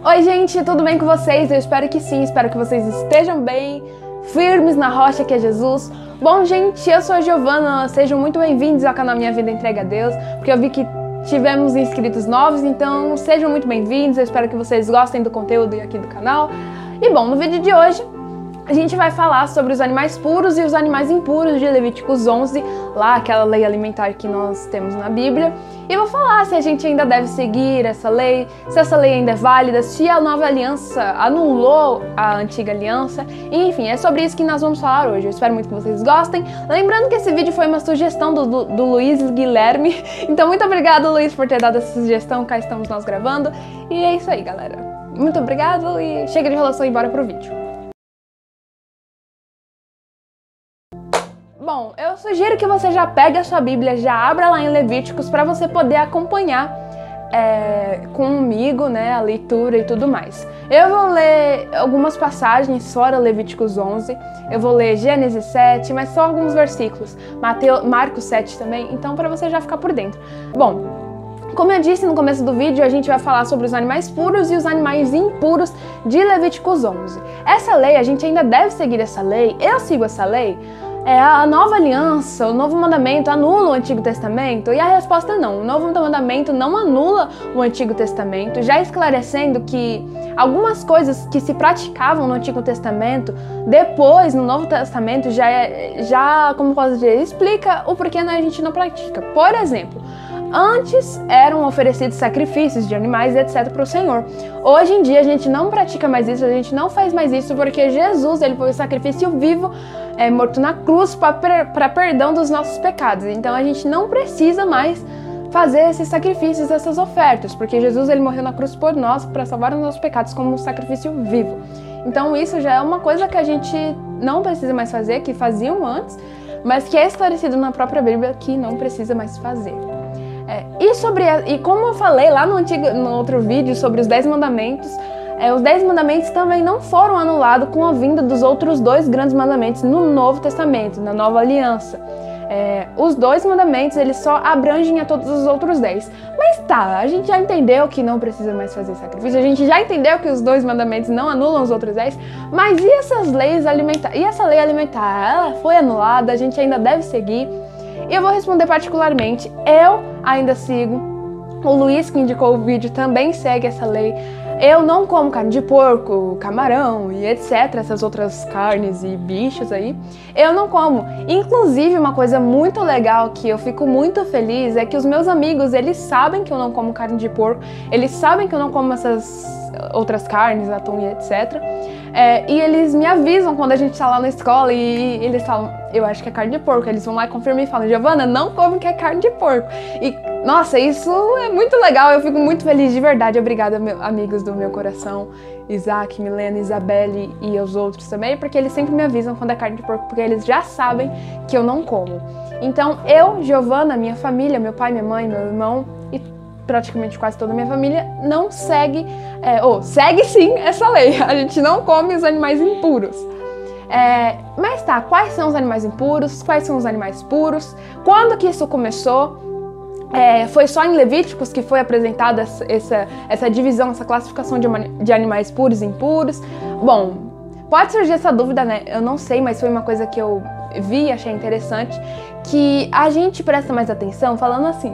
Oi gente, tudo bem com vocês? Eu espero que sim, espero que vocês estejam bem, firmes na rocha que é Jesus. Bom gente, eu sou a Giovana, sejam muito bem-vindos ao canal Minha Vida Entregue a Deus, porque eu vi que tivemos inscritos novos, então sejam muito bem-vindos, eu espero que vocês gostem do conteúdo aqui do canal. E bom, no vídeo de hoje a gente vai falar sobre os animais puros e os animais impuros de Levíticos 11, lá aquela lei alimentar que nós temos na Bíblia. E vou falar se a gente ainda deve seguir essa lei, se essa lei ainda é válida, se a nova aliança anulou a antiga aliança. E, enfim, é sobre isso que nós vamos falar hoje. Eu espero muito que vocês gostem. Lembrando que esse vídeo foi uma sugestão do Luiz Guilherme. Então, muito obrigado, Luiz, por ter dado essa sugestão. Cá estamos nós gravando. E é isso aí, galera. Muito obrigado e chega de enrolação e bora pro vídeo. Bom, eu sugiro que você já pegue a sua Bíblia, já abra lá em Levíticos para você poder acompanhar comigo, né, a leitura e tudo mais. Eu vou ler algumas passagens fora Levíticos 11, eu vou ler Gênesis 7, mas só alguns versículos, Marcos 7 também, então para você já ficar por dentro. Bom, como eu disse no começo do vídeo, a gente vai falar sobre os animais puros e os animais impuros de Levíticos 11. Essa lei, a gente ainda deve seguir essa lei, eu sigo essa lei. A nova aliança, o novo mandamento anula o Antigo Testamento? E a resposta é não. O novo mandamento não anula o Antigo Testamento, já esclarecendo que algumas coisas que se praticavam no Antigo Testamento, depois, no Novo Testamento, já como posso dizer, explica o porquê a gente não pratica. Por exemplo, antes eram oferecidos sacrifícios de animais, etc. para o Senhor. Hoje em dia a gente não pratica mais isso, a gente não faz mais isso porque Jesus, ele foi o sacrifício vivo, morto na cruz para perdão dos nossos pecados. Então a gente não precisa mais fazer esses sacrifícios, essas ofertas, porque Jesus, ele morreu na cruz por nós para salvar os nossos pecados como um sacrifício vivo. Então isso já é uma coisa que a gente não precisa mais fazer, que faziam antes, mas que é esclarecido na própria Bíblia que não precisa mais fazer. E como eu falei lá no outro vídeo sobre os 10 mandamentos, os 10 mandamentos também não foram anulados com a vinda dos outros 2 grandes mandamentos no Novo Testamento, na Nova Aliança. Os 2 mandamentos, eles só abrangem a todos os outros 10. Mas tá, a gente já entendeu que não precisa mais fazer sacrifício, a gente já entendeu que os 2 mandamentos não anulam os outros 10, mas e essas leis alimentares? E essa lei alimentar, ela foi anulada, a gente ainda deve seguir? E eu vou responder particularmente, eu ainda sigo, o Luiz que indicou o vídeo também segue essa lei. Eu não como carne de porco, camarão e etc, essas outras carnes e bichos aí, eu não como. Inclusive, uma coisa muito legal que eu fico muito feliz é que os meus amigos, eles sabem que eu não como carne de porco, eles sabem que eu não como essas outras carnes, atum e etc. E eles me avisam quando a gente tá lá na escola e eles falam, eu acho que é carne de porco. Eles vão lá e confirmam e falam, Giovana, não come que é carne de porco. E, nossa, isso é muito legal, eu fico muito feliz de verdade. Obrigada, amigos do meu coração, Isaac, Milena, Isabelle e os outros também, porque eles sempre me avisam quando é carne de porco, porque eles já sabem que eu não como. Então, eu, Giovana, minha família, meu pai, minha mãe, meu irmão e praticamente quase toda a minha família não segue, segue sim essa lei. A gente não come os animais impuros. Mas tá, quais são os animais impuros? Quais são os animais puros? Quando que isso começou? Foi só em Levíticos que foi apresentada essa divisão, essa classificação de animais puros e impuros? Bom, pode surgir essa dúvida, né? Eu não sei, mas foi uma coisa que eu vi e achei interessante, que a gente presta mais atenção falando assim,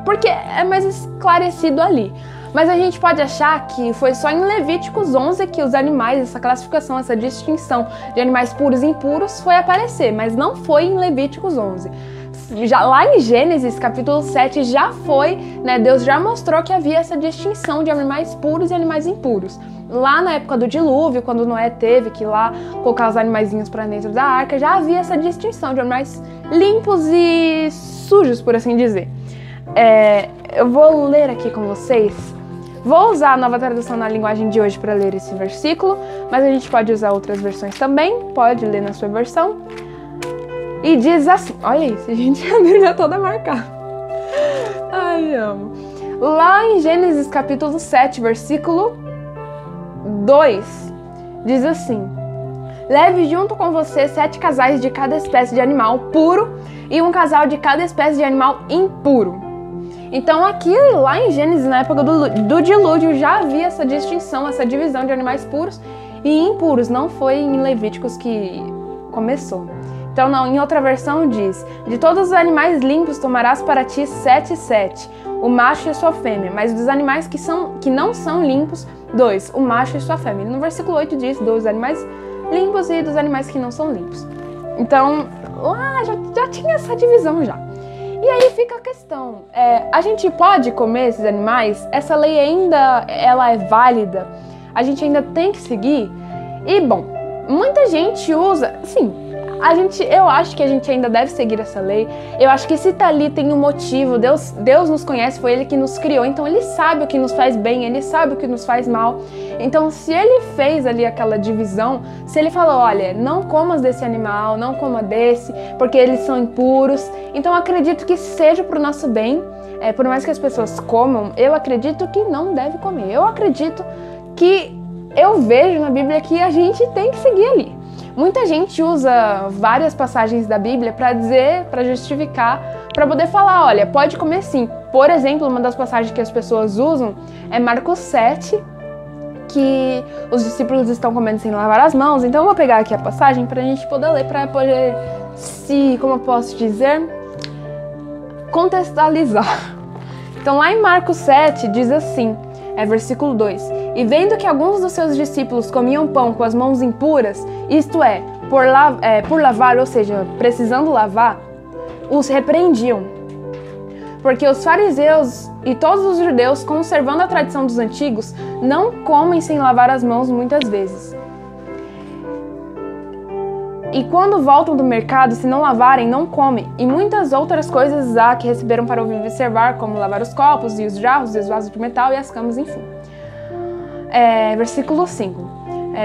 porque é mais esclarecido ali. Mas a gente pode achar que foi só em Levíticos 11 que os animais, essa classificação, essa distinção de animais puros e impuros foi aparecer, mas não foi em Levíticos 11. Lá em Gênesis, capítulo 7, já foi, né, Deus já mostrou que havia essa distinção de animais puros e animais impuros. Lá na época do dilúvio, quando Noé teve que ir lá colocar os animaizinhos para dentro da arca, já havia essa distinção de animais limpos e sujos, por assim dizer. Eu vou ler aqui com vocês. Vou usar a Nova Tradução na Linguagem de hoje para ler esse versículo, mas a gente pode usar outras versões também, pode ler na sua versão. E diz assim, olha isso, gente, a Bíblia toda marcada. Ai, amo. Lá em Gênesis capítulo 7, versículo 2, diz assim: leve junto com você 7 casais de cada espécie de animal puro e um casal de cada espécie de animal impuro. Então aqui, lá em Gênesis, na época do dilúvio, já havia essa distinção, essa divisão de animais puros e impuros. Não foi em Levíticos que começou. Então, não, em outra versão diz: de todos os animais limpos tomarás para ti 7 e 7, o macho e a sua fêmea, mas dos animais que não são limpos, 2, o macho e sua fêmea. No versículo 8 diz dos animais limpos e dos animais que não são limpos. Então, lá já tinha essa divisão já. E aí fica a questão, a gente pode comer esses animais? Essa lei ainda ela é válida? A gente ainda tem que seguir? E, bom, muita gente usa, sim, eu acho que a gente ainda deve seguir essa lei. Eu acho que se tá ali tem um motivo. Deus nos conhece, foi Ele que nos criou. Então Ele sabe o que nos faz bem, Ele sabe o que nos faz mal. Então se Ele fez ali aquela divisão, se Ele falou, olha, não comas desse animal, não coma desse, porque eles são impuros. Então eu acredito que seja pro nosso bem. Por mais que as pessoas comam, eu acredito que não deve comer. Eu acredito que eu vejo na Bíblia que a gente tem que seguir ali. Muita gente usa várias passagens da Bíblia para justificar, para poder falar, olha, pode comer sim. Por exemplo, uma das passagens que as pessoas usam é Marcos 7, que os discípulos estão comendo sem lavar as mãos. Então eu vou pegar aqui a passagem para a gente poder ler, para poder como eu posso dizer, contextualizar. Então lá em Marcos 7 diz assim, versículo 2: e vendo que alguns dos seus discípulos comiam pão com as mãos impuras, isto é, por lavar, ou seja, precisando lavar, os repreendiam. Porque os fariseus e todos os judeus, conservando a tradição dos antigos, não comem sem lavar as mãos muitas vezes. E quando voltam do mercado, se não lavarem, não comem. E muitas outras coisas há que receberam para observar, como lavar os copos e os jarros e os vasos de metal e as camas, enfim. Versículo 5.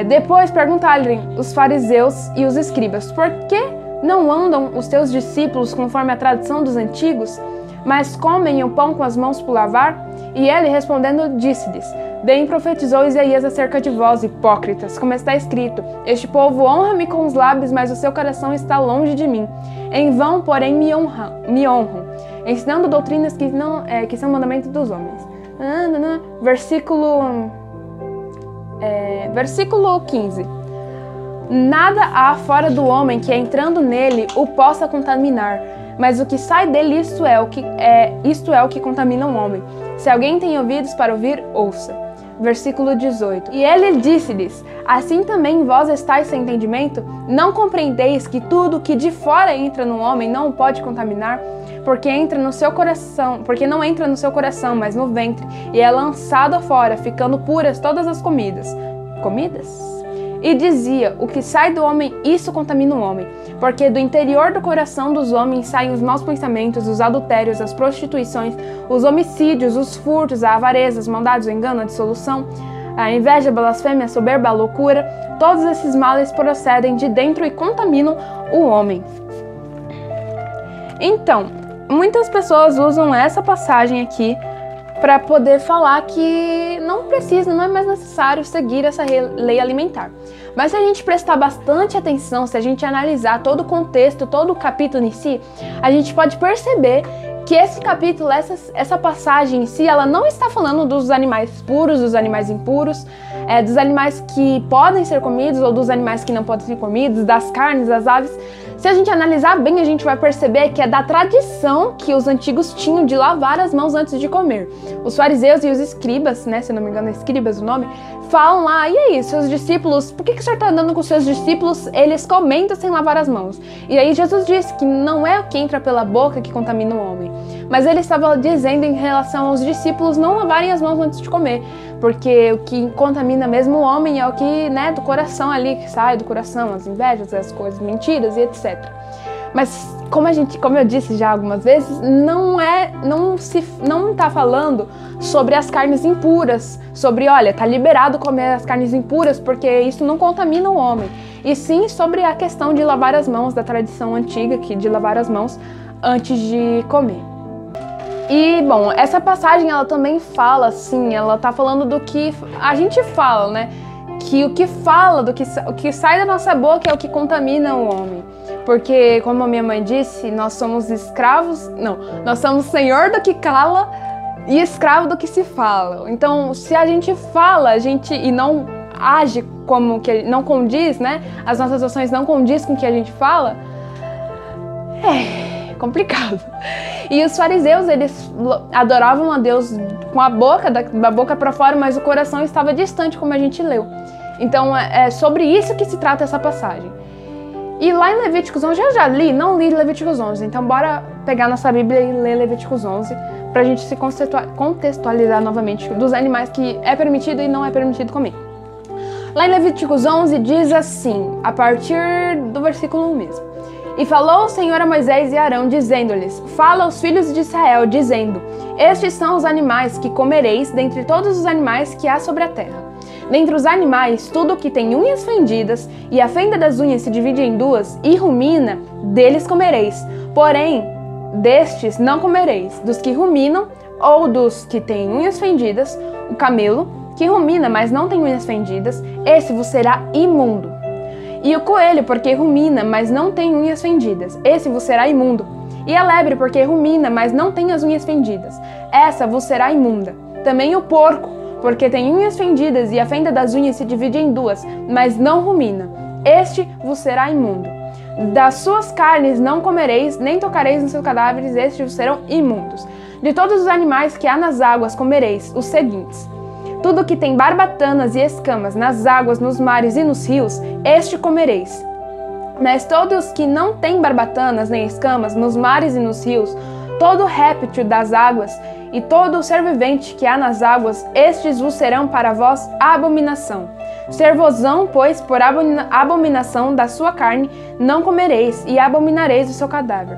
Depois perguntaram os fariseus e os escribas: por que não andam os teus discípulos conforme a tradição dos antigos, mas comem o pão com as mãos por lavar? E ele respondendo disse-lhes: bem profetizou Isaías acerca de vós, hipócritas, como está escrito: este povo honra-me com os lábios, mas o seu coração está longe de mim. Em vão, porém, me honram, ensinando doutrinas que são mandamentos dos homens. Versículo 15. Nada há fora do homem que, entrando nele, o possa contaminar, mas o que sai dele, isto é o que contamina o homem. Se alguém tem ouvidos para ouvir, ouça. Versículo 18. E ele disse-lhes: assim também vós estáis sem entendimento? Não compreendeis que tudo que de fora entra no homem não o pode contaminar? Porque não entra no seu coração, mas no ventre, e é lançado fora, ficando puras todas as comidas. E dizia: o que sai do homem, isso contamina o homem. Porque do interior do coração dos homens saem os maus pensamentos, os adultérios, as prostituições, os homicídios, os furtos, a avareza, as maldades, o engano, a dissolução, a inveja, a blasfêmia, a soberba, a loucura. Todos esses males procedem de dentro e contaminam o homem. Então, muitas pessoas usam essa passagem aqui para poder falar que não é mais necessário seguir essa lei alimentar. Mas se a gente prestar bastante atenção, se a gente analisar todo o contexto, todo o capítulo em si, a gente pode perceber que esse capítulo, essa passagem em si, ela não está falando dos animais puros, dos animais impuros, dos animais que podem ser comidos ou dos animais que não podem ser comidos, das carnes, das aves. Se a gente analisar bem, a gente vai perceber que é da tradição que os antigos tinham de lavar as mãos antes de comer. Os fariseus e os escribas, né, se eu não me engano é escribas o nome, falam lá: e aí, seus discípulos, por que o senhor está andando com seus discípulos, eles comendo sem lavar as mãos? E aí Jesus disse que não é o que entra pela boca que contamina o homem, mas ele estava dizendo em relação aos discípulos não lavarem as mãos antes de comer, porque o que contamina mesmo o homem é o que, né, do coração ali, que sai do coração, as invejas, as coisas, mentiras e etc. Mas como eu disse já algumas vezes, não está falando sobre as carnes impuras, sobre, olha, tá liberado comer as carnes impuras porque isso não contamina o homem, e sim sobre a questão de lavar as mãos, da tradição antiga de lavar as mãos antes de comer. E, bom, essa passagem ela também fala, assim, ela tá falando do que a gente fala, né? Que o que sai da nossa boca é o que contamina o homem. porque, como a minha mãe disse, nós somos escravos, não, nós somos senhor do que cala e escravo do que se fala. Então, se a gente fala, e não age como que não condiz, né? As nossas ações não condiz com o que a gente fala, é complicado. E os fariseus, eles adoravam a Deus com a boca, da boca para fora, mas o coração estava distante, como a gente leu. Então, é sobre isso que se trata essa passagem. E lá em Levíticos 11, eu já li, não li Levíticos 11, então bora pegar nossa Bíblia e ler Levíticos 11, pra gente se contextualizar novamente dos animais que é permitido e não é permitido comer. Lá em Levíticos 11 diz assim, a partir do versículo 1 mesmo. E falou o Senhor a Moisés e Arão, dizendo-lhes, fala aos filhos de Israel, dizendo, estes são os animais que comereis dentre todos os animais que há sobre a terra. Dentre os animais, tudo que tem unhas fendidas, e a fenda das unhas se divide em duas, e rumina, deles comereis. Porém, destes não comereis, dos que ruminam, ou dos que têm unhas fendidas, o camelo, que rumina, mas não tem unhas fendidas, esse vos será imundo. E o coelho, porque rumina, mas não tem unhas fendidas, esse vos será imundo. E a lebre, porque rumina, mas não tem as unhas fendidas, essa vos será imunda. Também o porco, porque tem unhas fendidas e a fenda das unhas se divide em duas, mas não rumina, este vos será imundo. Das suas carnes não comereis, nem tocareis nos seus cadáveres, estes vos serão imundos. De todos os animais que há nas águas comereis os seguintes. Tudo que tem barbatanas e escamas nas águas, nos mares e nos rios, este comereis. Mas todos que não têm barbatanas nem escamas nos mares e nos rios, todo réptil das águas e todo o ser vivente que há nas águas, estes vos serão para vós abominação. Ser-vos-ão, pois, por abominação da sua carne, não comereis, e abominareis o seu cadáver.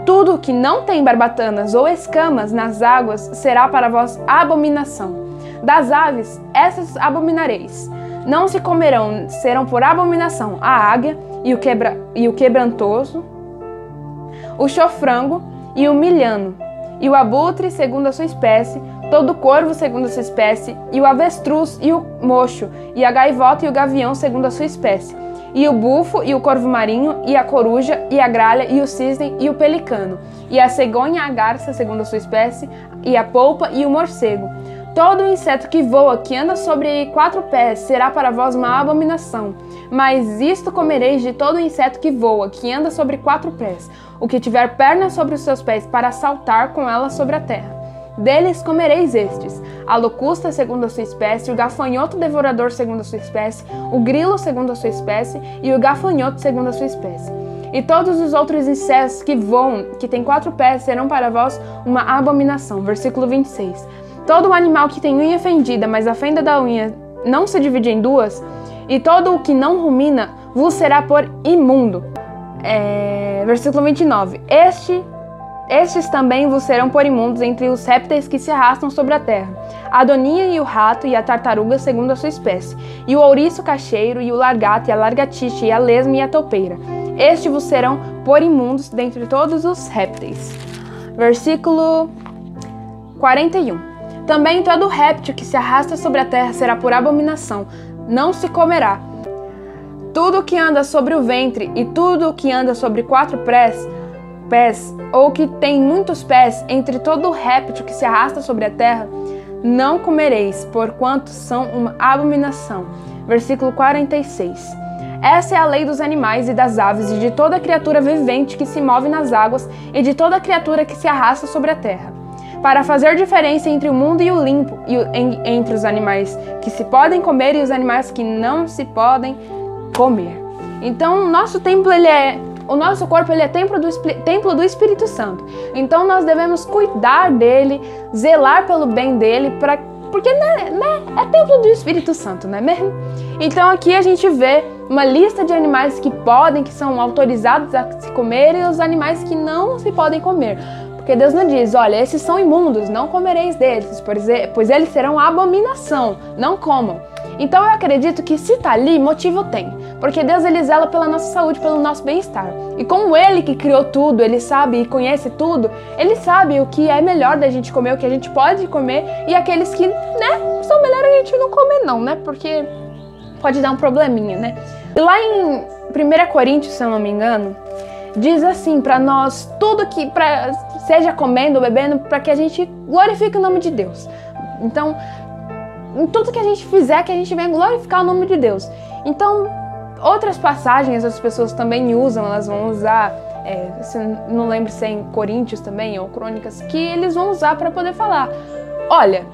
Tudo que não tem barbatanas ou escamas nas águas será para vós abominação. Das aves, essas abominareis. Não se comerão, serão por abominação a águia e o quebrantoso, o chofrango e o milhano, e o abutre segundo a sua espécie, todo corvo segundo a sua espécie, e o avestruz e o mocho, e a gaivota e o gavião segundo a sua espécie, e o bufo e o corvo marinho, e a coruja, e a gralha, e o cisne, e o pelicano, e a cegonha e a garça segundo a sua espécie, e a polpa e o morcego. Todo inseto que voa, que anda sobre 4 pés, será para vós uma abominação. Mas isto comereis de todo inseto que voa, que anda sobre 4 pés, o que tiver pernas sobre os seus pés, para saltar com elas sobre a terra. Deles comereis estes, a locusta segundo a sua espécie, o gafanhoto devorador segundo a sua espécie, o grilo segundo a sua espécie, e o gafanhoto segundo a sua espécie. E todos os outros insetos que voam, que têm 4 pés, serão para vós uma abominação. Versículo 26. Todo animal que tem unha fendida, mas a fenda da unha não se divide em duas, e todo o que não rumina, vos será por imundo. Versículo 29. Estes também vos serão por imundos entre os répteis que se arrastam sobre a terra. A adoninha e o rato e a tartaruga segundo a sua espécie, e o ouriço cacheiro e o largato e a largatixa e a lesma e a toupeira. Estes vos serão por imundos dentre todos os répteis. Versículo 41. Também todo réptil que se arrasta sobre a terra será por abominação, não se comerá. Tudo que anda sobre o ventre e tudo que anda sobre 4 pés, ou que tem muitos pés, entre todo réptil que se arrasta sobre a terra, não comereis, porquanto são uma abominação. Versículo 46. Essa é a lei dos animais e das aves e de toda criatura vivente que se move nas águas e de toda criatura que se arrasta sobre a terra, para fazer diferença entre o mundo e o limpo, e entre os animais que se podem comer e os animais que não se podem comer. Então, o nosso corpo ele é templo do Espírito Santo. Então, nós devemos cuidar dele, zelar pelo bem dele, porque é templo do Espírito Santo, não é mesmo? Então, aqui a gente vê uma lista de animais que são autorizados a se comer, e os animais que não se podem comer. Porque Deus não diz, olha, esses são imundos, não comereis deles, pois eles serão abominação, não comam. Então eu acredito que se tá ali, motivo tem. Porque Deus ele zela pela nossa saúde, pelo nosso bem-estar. E como Ele que criou tudo, Ele sabe e conhece tudo, Ele sabe o que é melhor da gente comer, o que a gente pode comer, e aqueles que, são melhor a gente não comer não, Porque pode dar um probleminha, E lá em 1 Coríntios, se eu não me engano, diz assim para nós, tudo que seja comendo ou bebendo, para que a gente glorifique o nome de Deus. Então, em tudo que a gente fizer, que a gente venha glorificar o nome de Deus. Então, outras passagens as pessoas também usam, elas vão usar, não lembro se é em Coríntios também, ou Crônicas, que eles vão usar para poder falar, olha,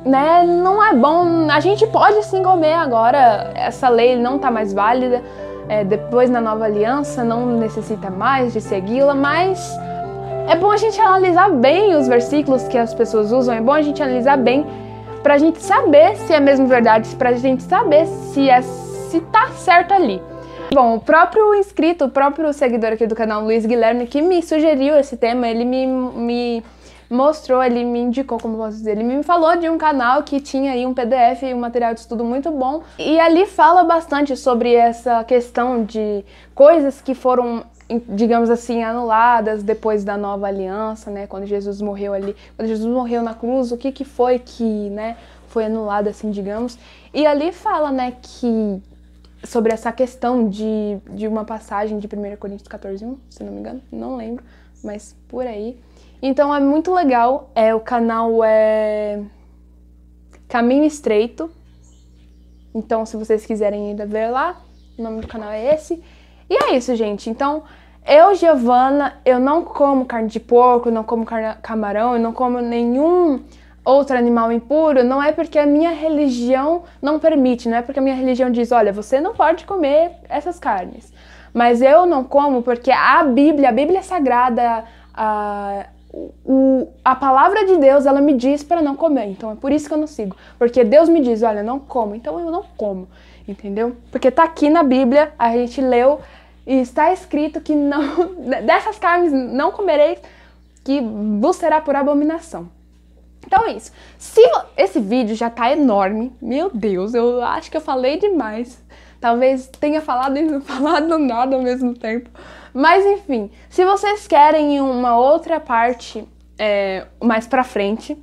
né, não é bom, a gente pode sim comer agora, essa lei não está mais válida, depois na nova aliança não necessita mais de segui-la, mas é bom a gente analisar bem os versículos que as pessoas usam, é bom a gente analisar bem pra gente saber se é mesmo verdade, pra gente saber se tá certo ali. Bom, o próprio inscrito, o próprio seguidor aqui do canal, Luiz Guilherme, que me sugeriu esse tema, ele me mostrou, ele me indicou, como posso dizer, ele me falou de um canal que tinha aí um PDF e um material de estudo muito bom, e ali fala bastante sobre essa questão de coisas que foram, digamos assim, anuladas depois da nova aliança, né, quando Jesus morreu ali, quando Jesus morreu na cruz, o que foi que, né, foi anulado, assim, digamos, e ali fala, né, que sobre essa questão de uma passagem de 1 Coríntios 14:1, se não me engano, não lembro, mas por aí. Então é muito legal, o canal é Caminho Estreito, então se vocês quiserem ir ver lá, o nome do canal é esse. E é isso, gente, então eu, Giovana, eu não como carne de porco, não como camarão, eu não como nenhum outro animal impuro, não é porque a minha religião não permite, não é porque a minha religião diz, olha, você não pode comer essas carnes. Mas eu não como porque a Bíblia Sagrada, a palavra de Deus, ela me diz para não comer, então é por isso que eu não sigo. Porque Deus me diz, olha, não como, então eu não como, entendeu? Porque tá aqui na Bíblia, a gente leu, e está escrito que não, dessas carnes não comereis, que vos será por abominação. Então é isso. Esse vídeo já tá enorme, meu Deus, eu acho que eu falei demais. Talvez tenha falado e não falado nada ao mesmo tempo. Mas enfim, se vocês querem uma outra parte mais pra frente,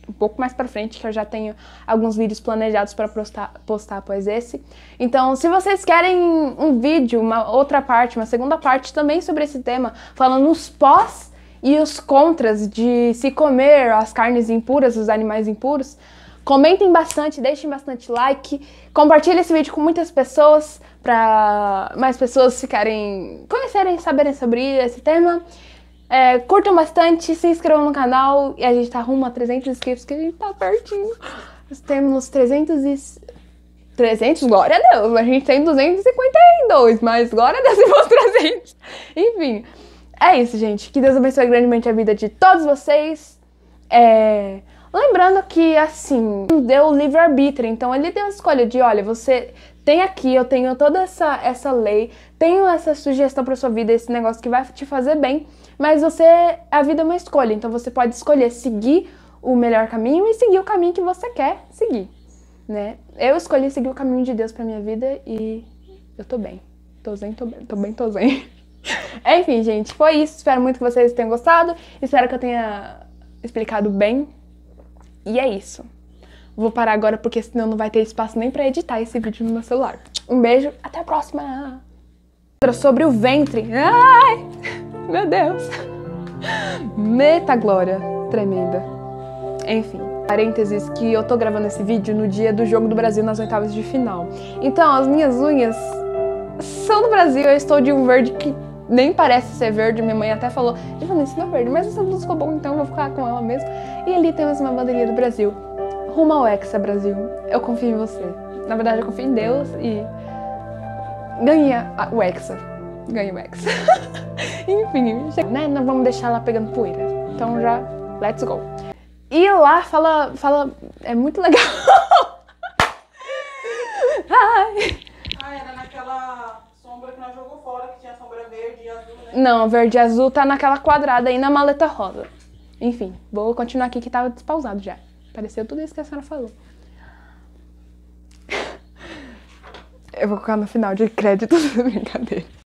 um pouco mais pra frente, que eu já tenho alguns vídeos planejados para postar após esse. Então, se vocês querem um vídeo, uma outra parte, uma segunda parte também sobre esse tema, falando os pós e os contras de se comer as carnes impuras, os animais impuros, comentem bastante, deixem bastante like, compartilhem esse vídeo com muitas pessoas, para mais pessoas conhecerem, saberem sobre esse tema. Curtam bastante, se inscrevam no canal, e a gente tá rumo a 300 inscritos, que a gente tá pertinho. Nós temos 300, glória a Deus, a gente tem 252, mas glória a Deus e meus 300. Enfim, é isso, gente. Que Deus abençoe grandemente a vida de todos vocês. Lembrando que, assim, deu livre-arbítrio, então ele deu a escolha de, olha, você tem aqui, eu tenho toda essa lei, tenho essa sugestão pra sua vida, esse negócio que vai te fazer bem, mas a vida é uma escolha, então você pode escolher seguir o melhor caminho e seguir o caminho que você quer seguir, né? Eu escolhi seguir o caminho de Deus pra minha vida e eu tô bem. Tô zen. Enfim, gente, foi isso. Espero muito que vocês tenham gostado. Espero que eu tenha explicado bem. E é isso. Vou parar agora porque senão não vai ter espaço nem pra editar esse vídeo no meu celular. Um beijo, até a próxima! Sobre o ventre. Ai, meu Deus. Meta glória tremenda. Enfim, parênteses que eu tô gravando esse vídeo no dia do Jogo do Brasil nas oitavas de final. Então, as minhas unhas são do Brasil. Eu estou de um verde que nem parece ser verde. Minha mãe até falou, isso não é verde, mas essa blusa ficou bom, então eu vou ficar com ela mesmo. E ali temos uma bandeirinha do Brasil. Rumo ao Hexa, Brasil. Eu confio em você. Na verdade, eu confio em Deus e ganha o Hexa. Ganha o Hexa. Enfim, né? Não vamos deixar ela pegando poeira. Então já, let's go. E lá fala, é muito legal. Ai. Era naquela sombra que nós jogou fora, que tinha sombra verde e azul, né? Não, verde e azul tá naquela quadrada aí na maleta rosa. Enfim, vou continuar aqui que tava despausado já. Pareceu tudo isso que a senhora falou. Eu vou colocar no final de crédito, brincadeira.